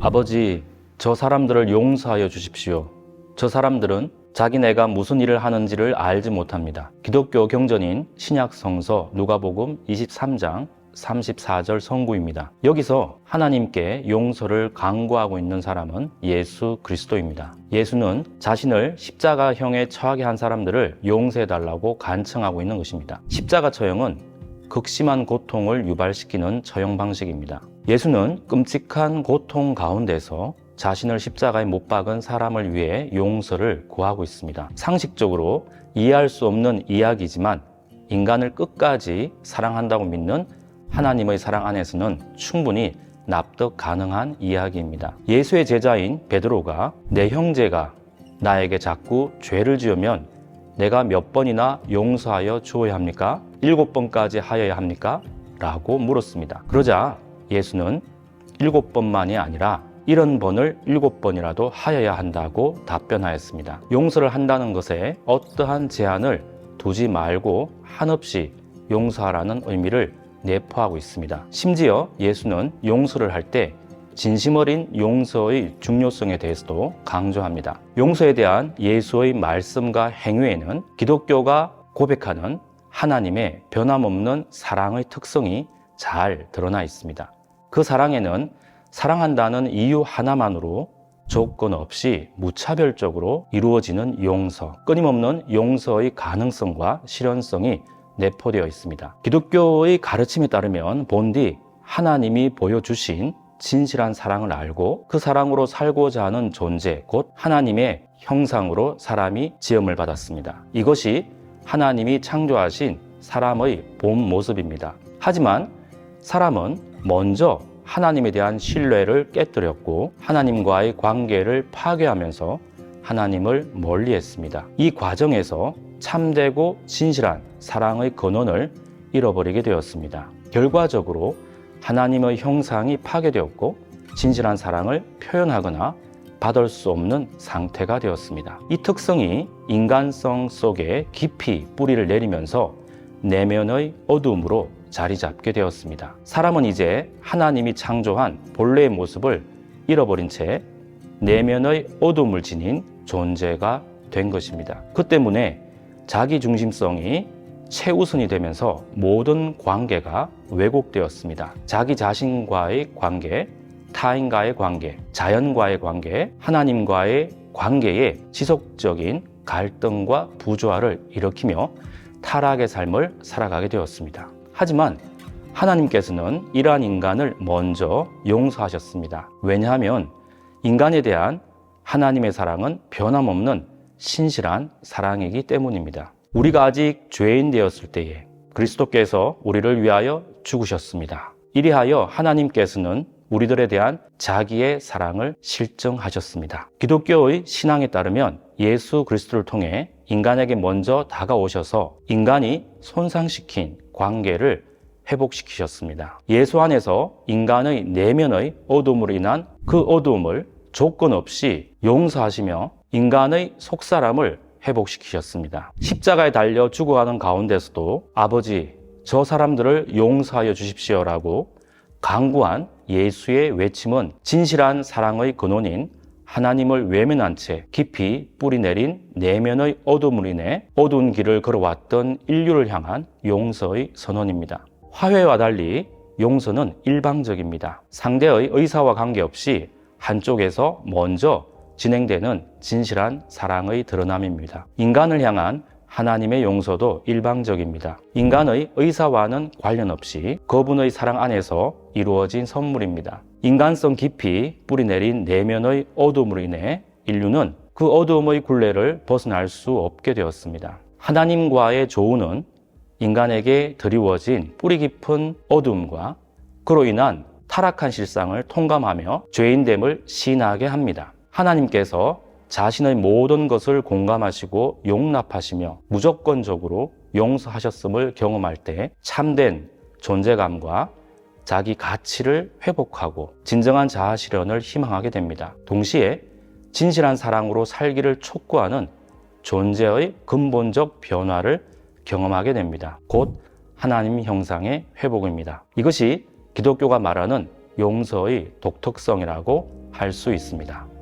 아버지, 저 사람들을 용서하여 주십시오. 저 사람들은 자기네가 무슨 일을 하는지를 알지 못합니다. 기독교 경전인 신약 성서 누가복음 23장 34절 성구입니다. 여기서 하나님께 용서를 강구하고 있는 사람은 예수 그리스도입니다. 예수는 자신을 십자가형에 처하게 한 사람들을 용서해달라고 간청하고 있는 것입니다. 십자가 처형은 극심한 고통을 유발시키는 처형 방식입니다. 예수는 끔찍한 고통 가운데서 자신을 십자가에 못 박은 사람을 위해 용서를 구하고 있습니다. 상식적으로 이해할 수 없는 이야기지만 인간을 끝까지 사랑한다고 믿는 하나님의 사랑 안에서는 충분히 납득 가능한 이야기입니다. 예수의 제자인 베드로가 내 형제가 나에게 자꾸 죄를 지으면 내가 몇 번이나 용서하여 주어야 합니까? 7번까지 하여야 합니까? 라고 물었습니다. 그러자 예수는 7번만이 아니라 70번을 7번이라도 하여야 한다고 답변하였습니다. 용서를 한다는 것에 어떠한 제한을 두지 말고 한없이 용서하라는 의미를 내포하고 있습니다. 심지어 예수는 용서를 할 때 진심 어린 용서의 중요성에 대해서도 강조합니다. 용서에 대한 예수의 말씀과 행위에는 기독교가 고백하는 하나님의 변함없는 사랑의 특성이 잘 드러나 있습니다. 그 사랑에는 사랑한다는 이유 하나만으로 조건 없이 무차별적으로 이루어지는 용서, 끊임없는 용서의 가능성과 실현성이 내포되어 있습니다. 기독교의 가르침에 따르면 본디 하나님이 보여주신 진실한 사랑을 알고 그 사랑으로 살고자 하는 존재, 곧 하나님의 형상으로 사람이 지음을 받았습니다. 이것이 하나님이 창조하신 사람의 본 모습입니다. 하지만 사람은 먼저 하나님에 대한 신뢰를 깨뜨렸고 하나님과의 관계를 파괴하면서 하나님을 멀리했습니다. 이 과정에서 참되고 진실한 사랑의 근원을 잃어버리게 되었습니다. 결과적으로 하나님의 형상이 파괴되었고 진실한 사랑을 표현하거나 받을 수 없는 상태가 되었습니다. 이 특성이 인간성 속에 깊이 뿌리를 내리면서 내면의 어두움으로 자리 잡게 되었습니다. 사람은 이제 하나님이 창조한 본래의 모습을 잃어버린 채 내면의 어두움을 지닌 존재가 된 것입니다. 그 때문에 자기 중심성이 최우선이 되면서 모든 관계가 왜곡되었습니다. 자기 자신과의 관계, 타인과의 관계, 자연과의 관계, 하나님과의 관계에 지속적인 갈등과 부조화를 일으키며 타락의 삶을 살아가게 되었습니다. 하지만 하나님께서는 이러한 인간을 먼저 용서하셨습니다. 왜냐하면 인간에 대한 하나님의 사랑은 변함없는 신실한 사랑이기 때문입니다. 우리가 아직 죄인 되었을 때에 그리스도께서 우리를 위하여 죽으셨습니다. 이리하여 하나님께서는 우리들에 대한 자기의 사랑을 실증하셨습니다. 기독교의 신앙에 따르면 예수 그리스도를 통해 인간에게 먼저 다가오셔서 인간이 손상시킨 관계를 회복시키셨습니다. 예수 안에서 인간의 내면의 어두움으로 인한 그 어두움을 조건 없이 용서하시며 인간의 속사람을 회복시키셨습니다. 십자가에 달려 죽어가는 가운데서도 아버지, 저 사람들을 용서하여 주십시오라고 강구한 예수의 외침은 진실한 사랑의 근원인 하나님을 외면한 채 깊이 뿌리내린 내면의 어둠으로 인해 어두운 길을 걸어왔던 인류를 향한 용서의 선언입니다. 화해와 달리 용서는 일방적입니다. 상대의 의사와 관계없이 한쪽에서 먼저 진행되는 진실한 사랑의 드러남입니다. 인간을 향한 하나님의 용서도 일방적입니다. 인간의 의사와는 관련 없이 그분의 사랑 안에서 이루어진 선물입니다. 인간성 깊이 뿌리내린 내면의 어두움으로 인해 인류는 그 어두움의 굴레를 벗어날 수 없게 되었습니다. 하나님과의 조우는 인간에게 드리워진 뿌리 깊은 어두움과 그로 인한 타락한 실상을 통감하며 죄인됨을 시인하게 합니다. 하나님께서 자신의 모든 것을 공감하시고 용납하시며 무조건적으로 용서하셨음을 경험할 때 참된 존재감과 자기 가치를 회복하고 진정한 자아 실현을 희망하게 됩니다. 동시에 진실한 사랑으로 살기를 촉구하는 존재의 근본적 변화를 경험하게 됩니다. 곧 하나님 형상의 회복입니다. 이것이 기독교가 말하는 용서의 독특성이라고 할 수 있습니다.